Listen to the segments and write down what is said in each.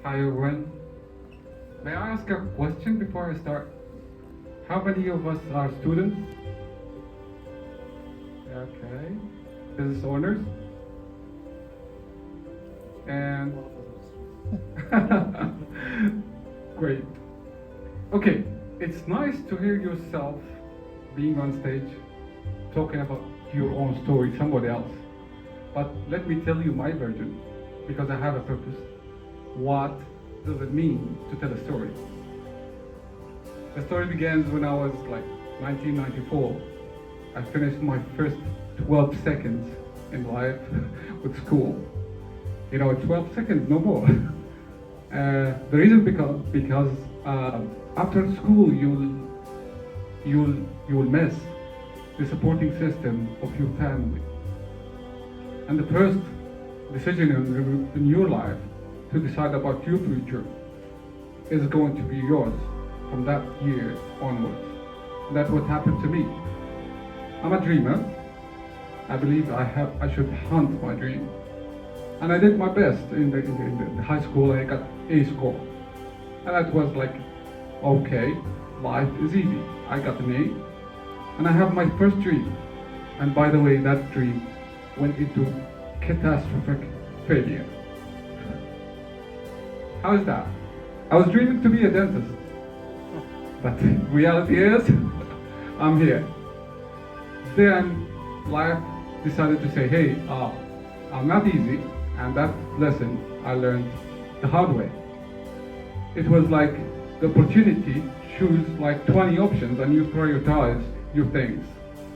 Hi everyone. May I ask a question before I start? How many of us are students? Okay. Business owners? And great. Okay, it's nice to hear yourself being on stage talking about your own story, somebody else. But let me tell you my version because I have a purpose. What does it mean to tell a story? The story begins when I was like 1994. I finished my first 12 seconds in life with school. 12 seconds, no more. The reason because after school you'll miss the supporting system of your family, and the first decision in your life to decide about your future is going to be yours from that year onwards. That's what happened to me. I'm a dreamer. I believe I should hunt my dream. And I did my best in the high school. I got A score. And that was like, okay, life is easy. I got an A. And I have my first dream. And by the way, that dream went into catastrophic failure. How is that? I was dreaming to be a dentist. But reality is, I'm here. Then life decided to say, hey, I'm not easy. And that lesson I learned the hard way. It was like the opportunity, choose like 20 options and you prioritize your things.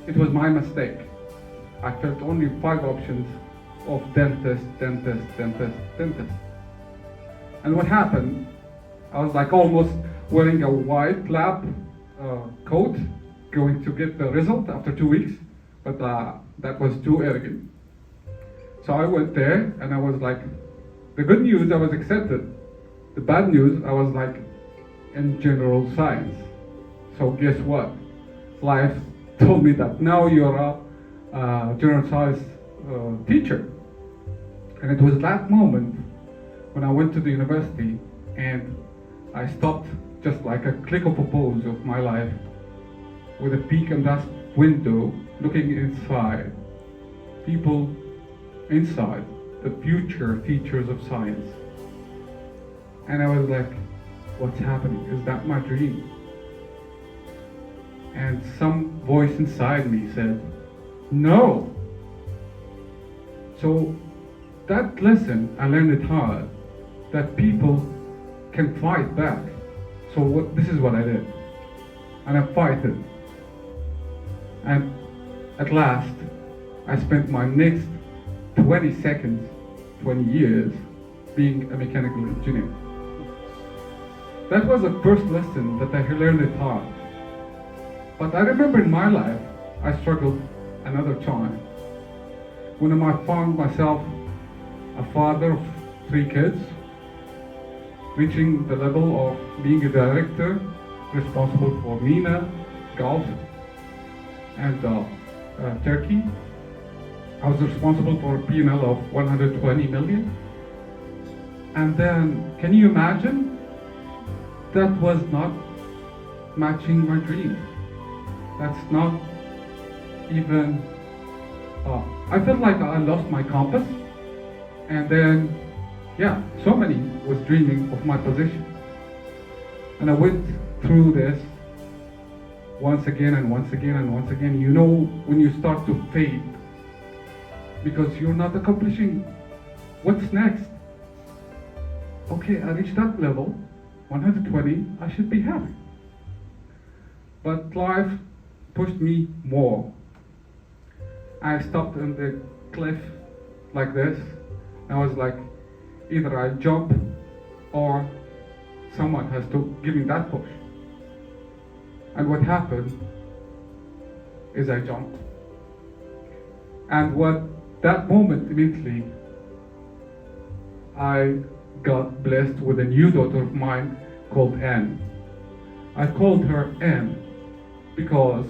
It was my mistake. I felt only 5 options of dentist. And what happened, I was like almost wearing a white lab coat, going to get the result after 2 weeks, but that was too arrogant. So I went there and I was like, the good news, I was accepted. The bad news, I was like in general science. So guess what? Life told me that now you're a general science teacher. And it was that moment when I went to the university and I stopped just like a click of a pause of my life with a peek in that window looking inside. People inside, the future teachers of science. And I was like, what's happening? Is that my dream? And some voice inside me said, no. So that lesson, I learned it hard, that people can fight back. So this is what I did. And I fight it. And at last, I spent my next 20 seconds, 20 years, being a mechanical engineer. That was the first lesson that I learned it hard. But I remember in my life, I struggled another time. When I found myself a father of 3 kids, reaching the level of being a director, responsible for MENA, Gulf, and Turkey. I was responsible for a P&L of 120 million. And then, can you imagine? That was not matching my dream. That's not even, I felt like I lost my compass. And then, so many was dreaming of my position. And I went through this once again and once again and once again. You know, when you start to fade, because you're not accomplishing what's next. Okay, I reached that level, 120, I should be happy. But life pushed me more. I stopped on the cliff like this. I was like, either I jump or someone has to give me that push. And what happened is I jumped. And that moment immediately, I got blessed with a new daughter of mine called Anne. I called her Anne because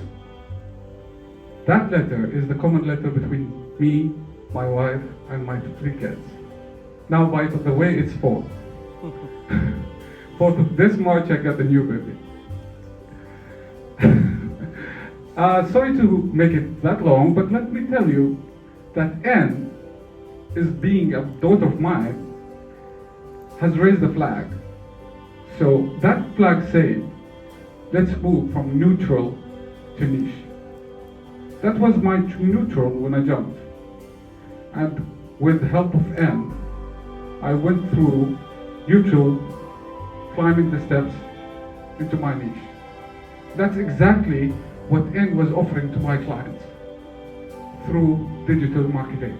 that letter is the common letter between me, my wife, and my 3 kids. Now, by the way, it's 4. 4th of this March, I got a new baby. Sorry to make it that long, but let me tell you that N is being a daughter of mine, has raised a flag. So that flag said, let's move from neutral to niche. That was my neutral when I jumped. And with the help of N, I went through neutral, climbing the steps into my niche. That's exactly what N was offering to my clients through digital marketing.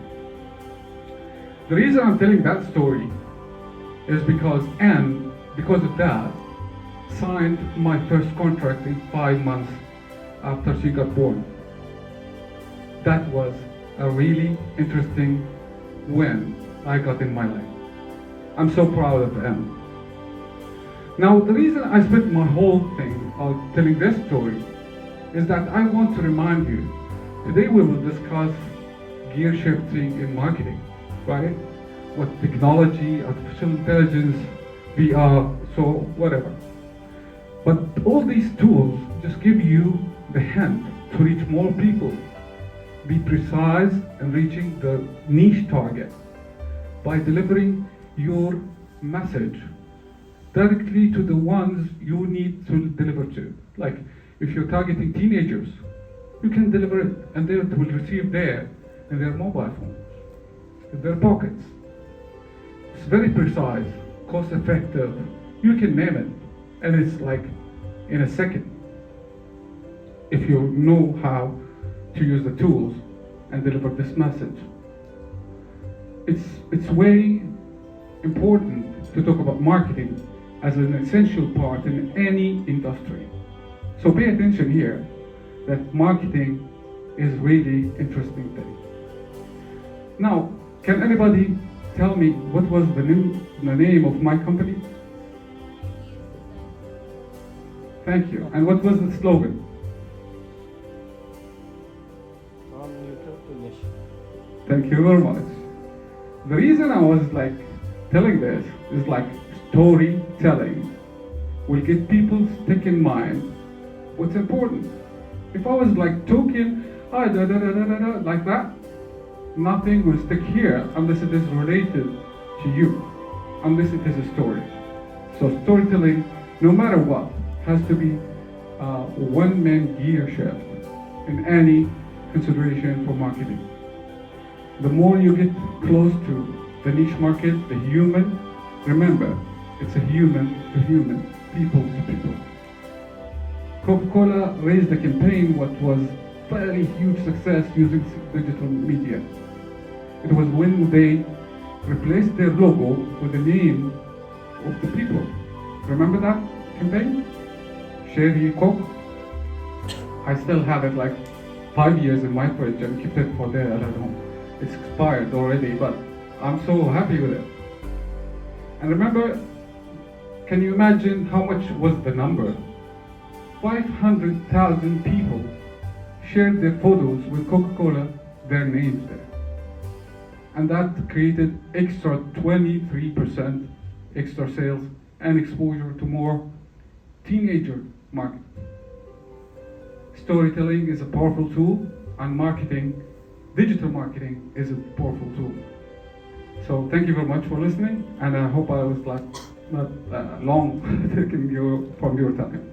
The reason I'm telling that story is because N, because of that, signed my first contract in 5 months after she got born. That was a really interesting win I got in my life. I'm so proud of N. Now, the reason I spent my whole thing on telling this story is that I want to remind you, today we will discuss gear shifting in marketing, right? What technology, artificial intelligence, VR, so whatever. But all these tools just give you the hint to reach more people. Be precise in reaching the niche target by delivering your message directly to the ones you need to deliver to. Like if you're targeting teenagers, you can deliver it and they will receive there in their mobile phones, in their pockets. It's very precise, cost effective. You can name it and it's like in a second if you know how to use the tools and deliver this message. It's way important to talk about marketing as an essential part in any industry. So pay attention here that marketing is really interesting thing. Now, can anybody tell me what was the name of my company? Thank you. And what was the slogan? From neutral to niche. Thank you very much. The reason I was like telling this is like storytelling will get people stick in mind what's important. If I was like talking like that, nothing will stick here unless it is related to you, unless it is a story. So storytelling, no matter what, has to be one-man gear shift in any consideration for marketing. The more you get close to the niche market, the human, remember, it's a human to human, people to people. Coca-Cola raised the campaign what was very huge success using digital media. It was when they replaced their logo with the name of the people. Remember that campaign? Sherry Coke? I still have it like 5 years in my fridge and keep it for there. I don't know. It's expired already, but I'm so happy with it. And remember, can you imagine how much was the number? 500,000 people shared their photos with Coca-Cola, their names there. And that created extra 23% extra sales and exposure to more teenager market. Storytelling is a powerful tool, and marketing, digital marketing, is a powerful tool. So thank you very much for listening, and I hope I was not long taking from your time.